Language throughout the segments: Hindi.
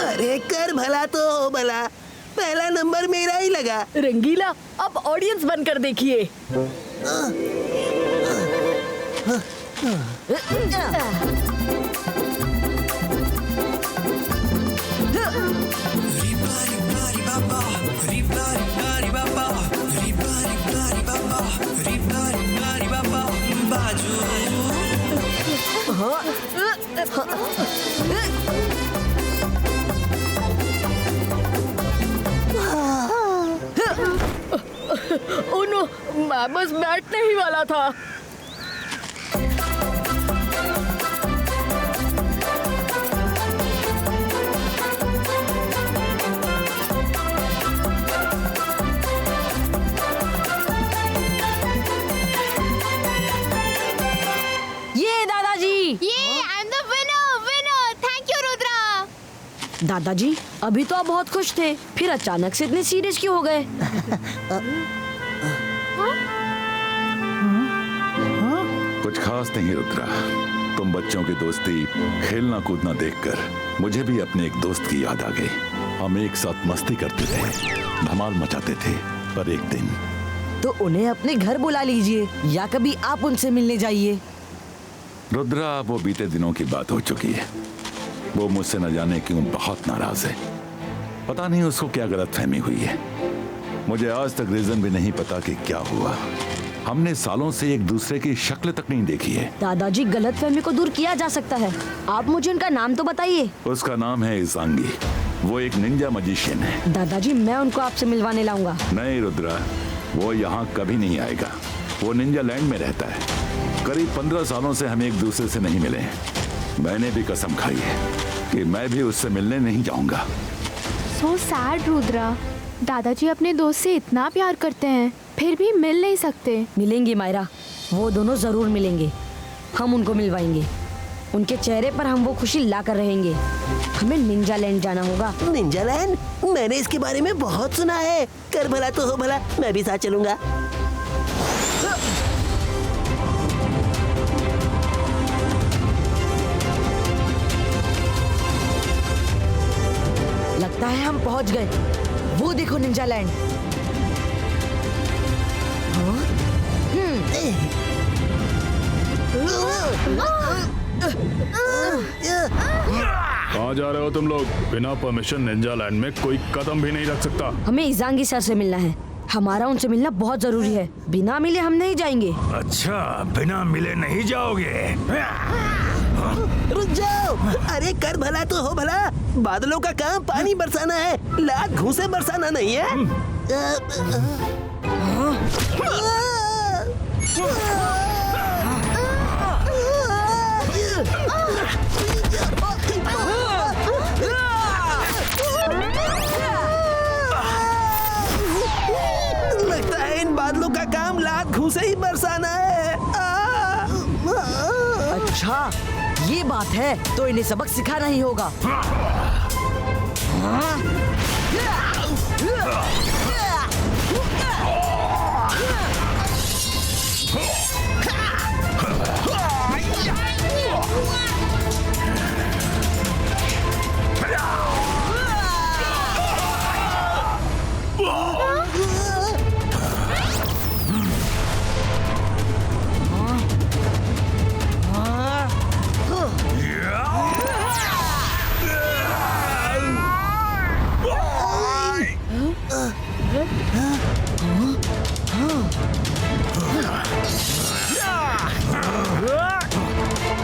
अरे कर भला तो हो भला, पहला नंबर मेरा ही लगा। रंगीला अब ऑडियंस बनकर देखिए। ओह नो, मैं बस बैठने ही वाला था। ये दादाजी, ये I am the winner. Thank you Rudra. दादाजी अभी तो आप बहुत खुश थे, फिर अचानक से इतने सीरियस क्यों हो गए? कुछ खास नहीं रुद्रा, तुम बच्चों की दोस्ती खेलना कूदना देखकर मुझे भी अपने एक दोस्त की याद आ गई। हम एक साथ मस्ती करते थे, धमाल मचाते थे, पर एक दिन तो उन्हें अपने घर बुला लीजिए या कभी आप उनसे मिलने जाइए। रुद्रा वो बीते दिनों की बात हो चुकी है। वो मुझसे न जाने क्यों बहुत नाराज है। पता नहीं उसको क्या गलतफहमी हुई है। मुझे आज तक रीजन भी नहीं पता कि क्या हुआ। हमने सालों से एक दूसरे की शक्ल तक नहीं देखी है। दादाजी गलतफहमी को दूर किया जा सकता है। आप मुझे उनका नाम तो बताइए। उसका नाम है इजांगी। वो एक निंजा मजिशियन है। दादाजी मैं उनको आपसे मिलवाने लाऊंगा। नहीं रुद्रा, वो यहाँ कभी नहीं आएगा। वो निंजा लैंड में रहता है। करीब 15 सालों से हम एक दूसरे से नहीं मिले हैं। मैंने भी कसम खाई है कि मैं भी उससे मिलने नहीं जाऊंगा। सो सैड रुद्रा, दादाजी अपने दोस्त से इतना प्यार करते हैं फिर भी मिल नहीं सकते। मिलेंगे मायरा, वो दोनों जरूर मिलेंगे। हम उनको मिलवाएंगे। उनके चेहरे पर हम वो खुशी ला कर रहेंगे। हमें निंजा लैंड जाना होगा। Ninja land? मैंने इसके बारे में बहुत सुना है। कर भला तो हो भला, मैं भी साथ चलूंगा। लगता है हम पहुंच गए। वो देखो निंजा लैंड। कहाँ जा रहे हो तुम लोग? बिना परमिशन निंजा लैंड में कोई कदम भी नहीं रख सकता। हमें इजांगी सर से मिलना है। हमारा उनसे मिलना बहुत जरूरी है। बिना मिले हम नहीं जाएंगे। अच्छा, बिना मिले नहीं जाओगे? रुक जाओ। अरे कर भला तो हो भला, बादलों का काम पानी बरसाना है, लाख घूंसे बरसाना नहीं है। लगता है इन बादलों का काम लाख घूंसे ही बरसाना है। अच्छा ये बात है, तो इन्हें सबक सिखाना ही होगा।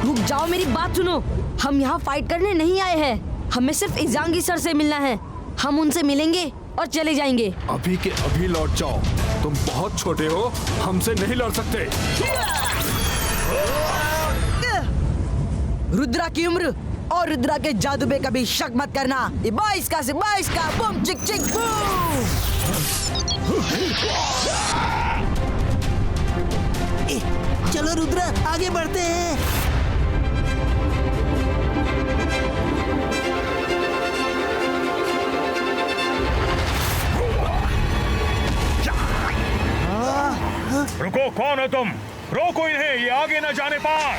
रुक जाओ, मेरी बात सुनो। हम यहाँ फाइट करने नहीं आए हैं। हमें सिर्फ इजांगी सर से मिलना है। हम उनसे मिलेंगे और चले जाएंगे। अभी के अभी लौट जाओ। तुम बहुत छोटे हो, हमसे नहीं लड़ सकते। रुद्रा की उम्र और रुद्रा के जादू पे कभी शक मत करना। ये 22 का से 22 का बम चिक चिक बूम। चलो रुद्रा, आगे बढ़ते हैं। रुको, कौन हो तुम? रोको इन्हें, ये आगे न जाने पाए।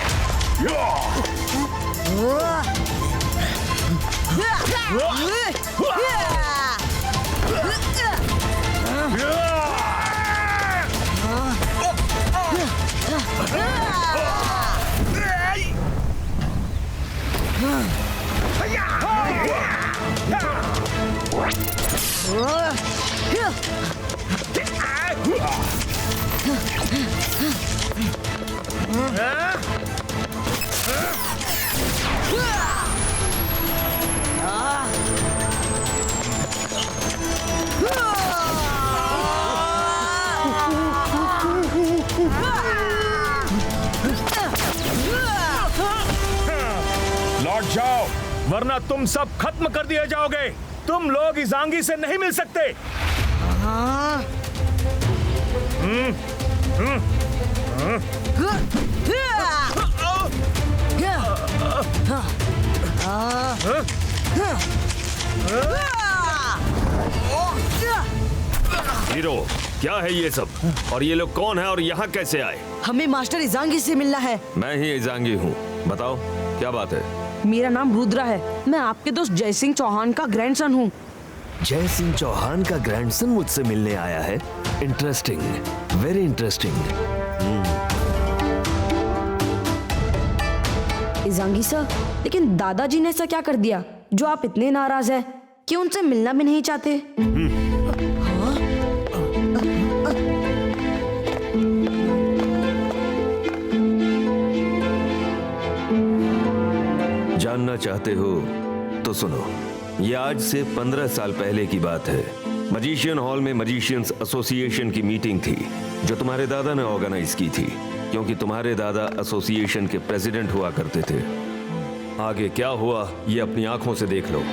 लौट जाओ वरना तुम सब खत्म कर दिए जाओगे। तुम लोग इजांगी से नहीं मिल सकते। हीरो, क्या है ये सब? और ये लोग कौन है और यहाँ कैसे आए? हमें मास्टर इजांगी से मिलना है। मैं ही इजांगी हूँ। बताओ क्या बात है? मेरा नाम रुद्रा है। मैं आपके दोस्त जय सिंह चौहान का ग्रैंडसन हूँ। जय सिंह चौहान का ग्रैंडसन मुझसे मिलने आया है। Interesting, very interesting. इजांगी सर, लेकिन दादाजी ने ऐसा क्या कर दिया जो आप इतने नाराज हैं कि उनसे मिलना भी नहीं चाहते? जानना चाहते हो तो सुनो। ये आज से 15 साल पहले की बात है। मजिशियन हॉल में मजिशियंस एसोसिएशन की मीटिंग थी जो तुम्हारे दादा ने ऑर्गेनाइज की थी, क्योंकि तुम्हारे दादा एसोसिएशन के प्रेसिडेंट हुआ करते थे। आगे क्या हुआ ये अपनी आंखों से देख लो।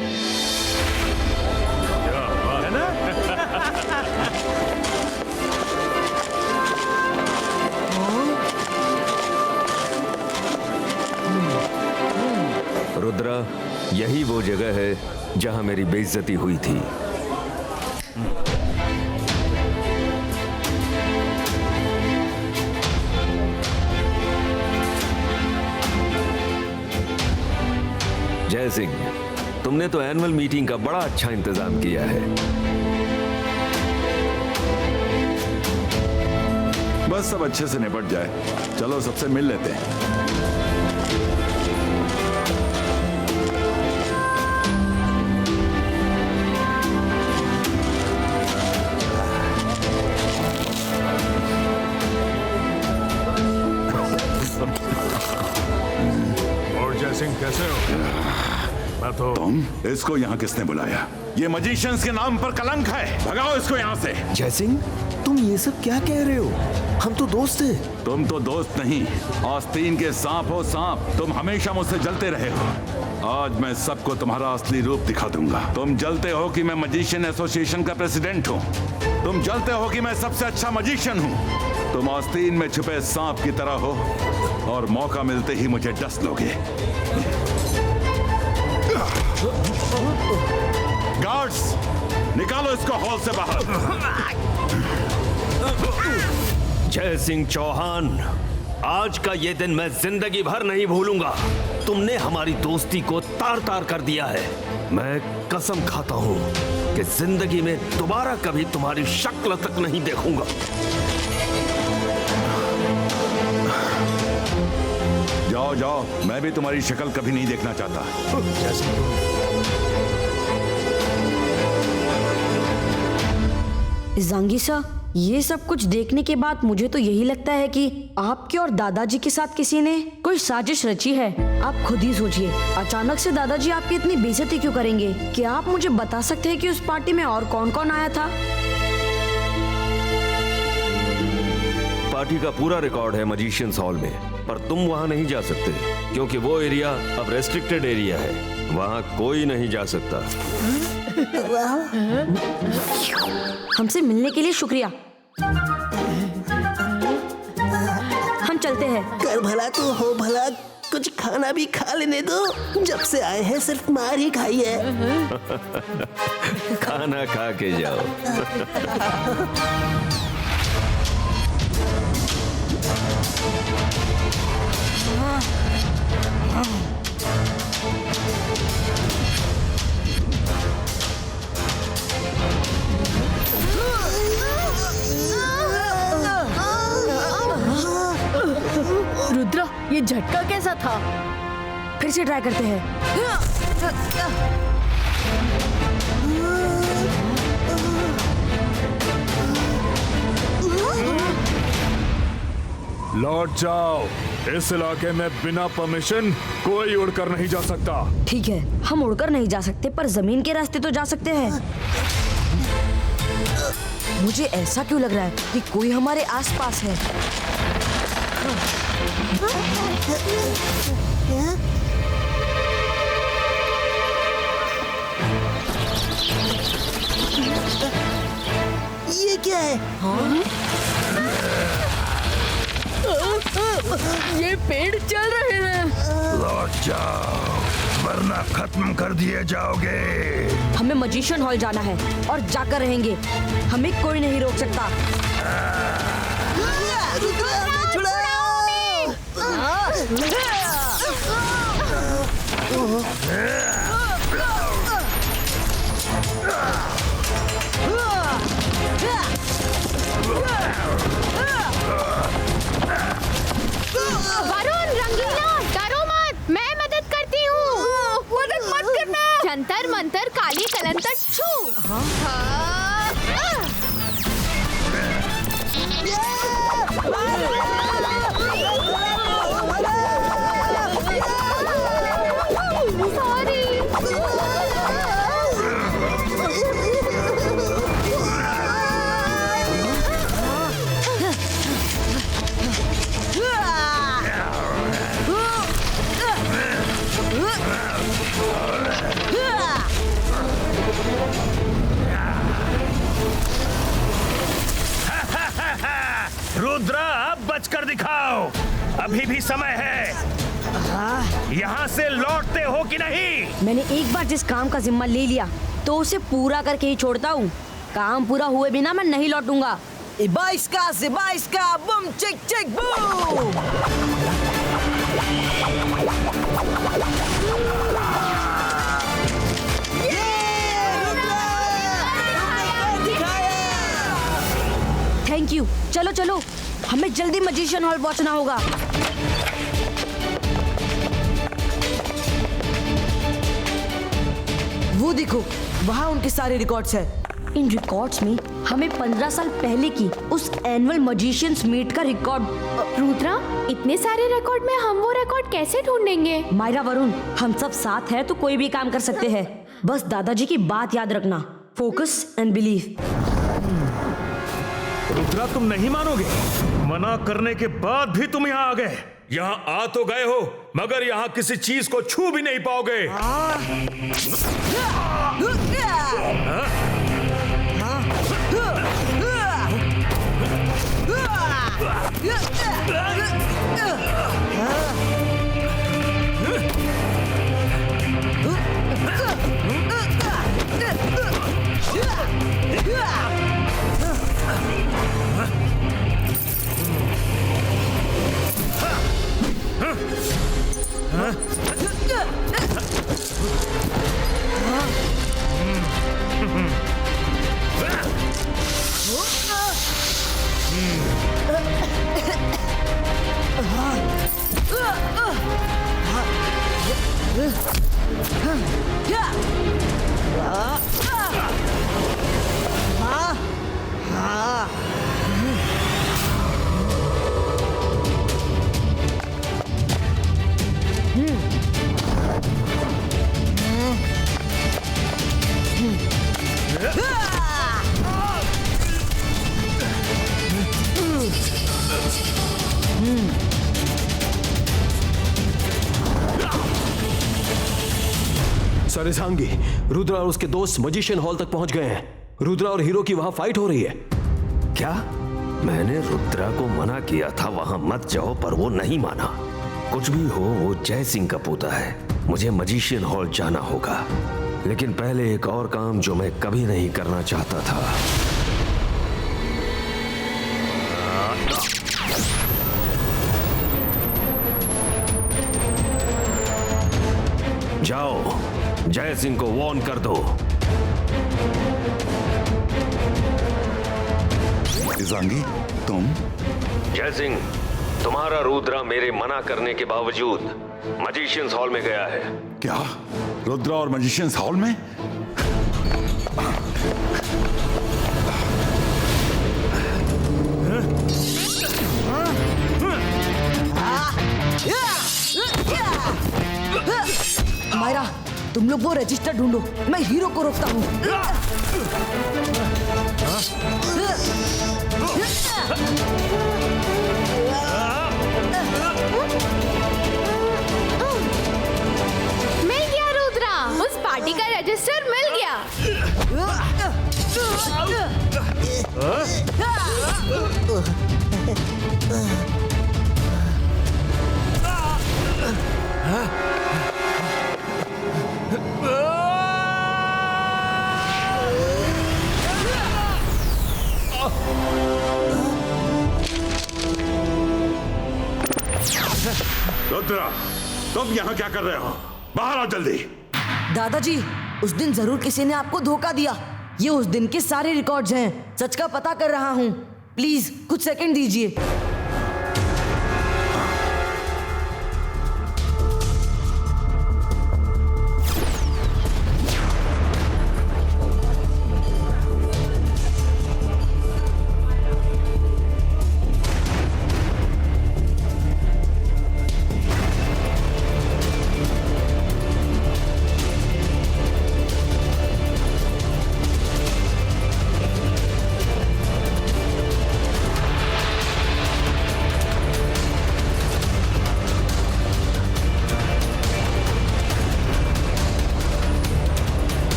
रुद्रा, यही वो जगह है जहां मेरी बेइज्जती हुई थी। जय सिंह, तुमने तो एनुअल मीटिंग का बड़ा अच्छा इंतजाम किया है। बस सब अच्छे से निपट जाए। चलो सबसे मिल लेते हैं। और जय सिंह कैसे हो? मैं तो इसको यहाँ किसने बुलाया? ये मजिशियंस के नाम पर कलंक है। भगाओ इसको यहाँ से। जय सिंह, तुम ये सब क्या कह रहे हो? हम तो दोस्त हैं। तुम तो दोस्त नहीं, आस्तीन के सांप हो सांप। तुम हमेशा मुझसे जलते रहे हो। आज मैं सबको तुम्हारा असली रूप दिखा दूंगा। तुम जलते हो कि मैं मजिशियन एसोसिएशन का प्रेसिडेंट हूँ। तुम जलते हो कि मैं सबसे अच्छा मजिशियन हूँ। तुम आस्तीन में छुपे सांप की तरह हो और मौका मिलते ही मुझे डस लोगे। गार्ड्स, निकालो इसको हॉल से बाहर। जय सिंह चौहान, आज का ये दिन मैं जिंदगी भर नहीं भूलूंगा। तुमने हमारी दोस्ती को तार तार कर दिया है। मैं कसम खाता हूं कि जिंदगी में दोबारा कभी तुम्हारी शक्ल तक नहीं देखूंगा। जाओ जाओ, मैं भी तुम्हारी शक्ल कभी नहीं देखना चाहता। इजांगी सर, ये सब कुछ देखने के बाद मुझे तो यही लगता है कि आपके और दादाजी के साथ किसी ने कोई साजिश रची है। आप खुद ही सोचिए, अचानक से दादाजी आपकी इतनी बेइज्जती क्यों करेंगे? क्या आप मुझे बता सकते हैं कि उस पार्टी में और कौन कौन आया था? पार्टी का पूरा रिकॉर्ड है मजिशियंस हॉल में, पर तुम वहां नहीं जा सकते क्योंकि वो एरिया अब रेस्ट्रिक्टेड एरिया है। वहां कोई नहीं जा सकता। हमसे मिलने के लिए शुक्रिया। हम चलते हैं। कर भला तो हो भला, कुछ खाना भी खा लेने दो। जब से आए हैं सिर्फ मार ही खाई है। खाना खा के जाओ। फिर से ट्राई करते हैं। लौट जाओ। इस इलाके में बिना परमिशन कोई उड़कर नहीं जा सकता। ठीक है, हम उड़कर नहीं जा सकते पर जमीन के रास्ते तो जा सकते हैं। मुझे ऐसा क्यों लग रहा है कि कोई हमारे आसपास है। ये क्या है? ये पेड़ चल रहे हैं। लौट जाओ वरना खत्म कर दिए जाओगे। हमें मजिशियन हॉल जाना है और जाकर रहेंगे। हमें कोई नहीं रोक सकता। रुद्रा, हमें वरुण, रंगीला, डरो मत, मैं मदद करती हूँ। मदद मत करना। जंतर मंतर काली कलंतर छू। रुद्रा, अब बचकर दिखाओ, अभी भी समय है। यहाँ से लौटते हो कि नहीं? मैंने एक बार जिस काम का जिम्मा ले लिया तो उसे पूरा करके ही छोड़ता हूँ। काम पूरा हुए बिना मैं नहीं लौटूंगा। Ibaiska, बूम चिक चिक बूम। Thank you. चलो चलो, हमें जल्दी मजिशियन हॉल पहुंचना होगा। वो देखो, वहाँ उनके सारे रिकॉर्ड्स हैं। इन रिकॉर्ड्स में हमें 15 साल पहले की उस एनुअल मजिशियंस मीट का रिकॉर्ड। रुद्रा, इतने सारे रिकॉर्ड में हम वो रिकॉर्ड कैसे ढूंढेंगे? मायरा, वरुण, हम सब साथ हैं तो कोई भी काम कर सकते हैं। बस दादाजी की बात याद रखना, फोकस एंड बिलीव। रुद्रा, तुम नहीं मानोगे, मना करने के बाद भी तुम यहाँ आ गए। यहाँ आ तो गए हो मगर यहाँ किसी चीज को छू भी नहीं पाओगे। सरिसांगी, रुद्रा और उसके दोस्त मजिशियन हॉल तक पहुंच गए हैं। रुद्रा और हीरो की वहां फाइट हो रही है। क्या? मैंने रुद्रा को मना किया था वहां मत जाओ, पर वो नहीं माना। कुछ भी हो, वो जय सिंह का पोता है। मुझे मजिशियन हॉल जाना होगा, लेकिन पहले एक और काम जो मैं कभी नहीं करना चाहता था। जाओ, जय सिंह को वॉर्न कर दो। इजांगी, तुम? जय सिंह, तुम्हारा रुद्रा मेरे मना करने के बावजूद मजिशियंस हॉल में गया है। क्या रुद्रा और मजिशियंस हॉल में? मायरा, तुम लोग वो रजिस्टर ढूंढो, मैं हीरो को रोकता हूँ। मिल गया रुद्रा, उस पार्टी का रजिस्टर मिल गया। रुद्रा, तुम यहाँ क्या कर रहे हो? बाहर आओ जल्दी। दादाजी, उस दिन जरूर किसी ने आपको धोखा दिया। ये उस दिन के सारे रिकॉर्ड्स हैं। सच का पता कर रहा हूँ। प्लीज कुछ सेकंड दीजिए।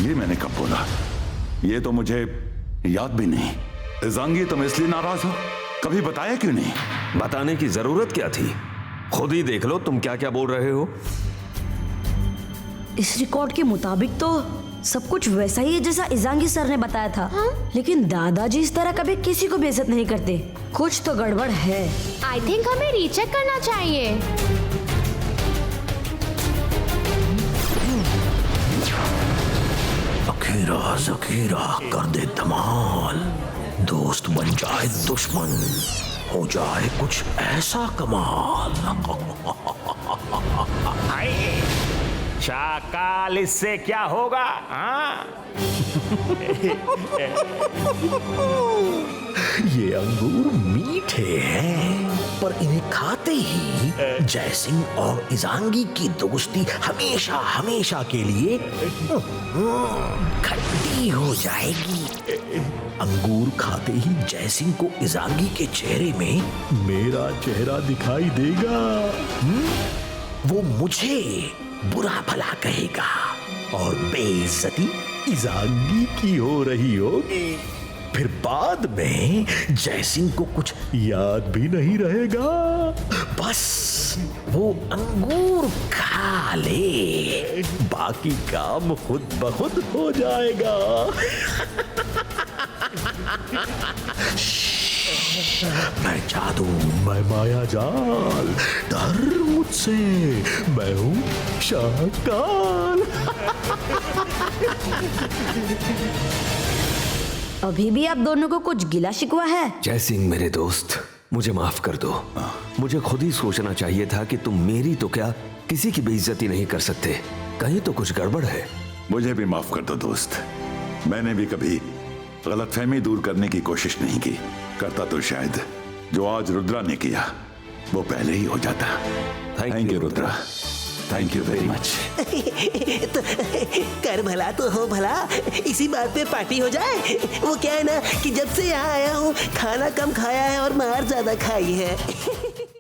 ये मैंने कब बोला? ये तो मुझे याद भी नहीं। इजांगी, तुम इसलिए नाराज हो? कभी बताया क्यों नहीं? बताने की जरूरत क्या थी? खुद ही देख लो तुम क्या क्या बोल रहे हो। इस रिकॉर्ड के मुताबिक तो सब कुछ वैसा ही है जैसा इजांगी सर ने बताया था। लेकिन दादाजी इस तरह कभी किसी को बेइज्जत नहीं करते। कुछ तो गड़बड़ है। आई थिंक हमें रीचेक करना चाहिए। अखीरा जखीरा कर दे धमाल, दोस्त बन जाए दुश्मन, हो जाए कुछ ऐसा कमाल। शाकाल, इससे क्या होगा? हाँ? ये अंगूर मीठे हैं, पर इन्हें खाते ही जयसिंह और इजांगी की दोस्ती हमेशा हमेशा के लिए खट्टी हो जाएगी। अंगूर खाते ही जयसिंह को इजांगी के चेहरे में मेरा चेहरा दिखाई देगा। वो मुझे बुरा भला कहेगा और बेइज्जती इजांगी की हो रही होगी। फिर बाद में जयसिंह को कुछ याद भी नहीं रहेगा। बस वो अंगूर खा ले, बाकी काम खुद ब खुद हो जाएगा। मैं जादू, मैं माया जाल, डर मुझसे, मैं हूं शाकाल। अभी भी आप दोनों को कुछ गिला शिकवा है? जयसिंह मेरे दोस्त, मुझे माफ कर दो। मुझे खुद ही सोचना चाहिए था कि तुम मेरी तो क्या किसी की बेइज्जती नहीं कर सकते। कहीं तो कुछ गड़बड़ है। मुझे भी माफ कर दो दोस्त। मैंने भी कभी गलतफहमी दूर करने की कोशिश नहीं की। करता तो शायद जो आज रुद्रा ने किया वो पहले ही हो जाता। Thank you Rudra, thank you very much. तो कर भला तो हो भला, इसी बात पे पार्टी हो जाए। वो क्या है ना कि जब से यहाँ आया हूँ खाना कम खाया है और मार ज्यादा खाई है।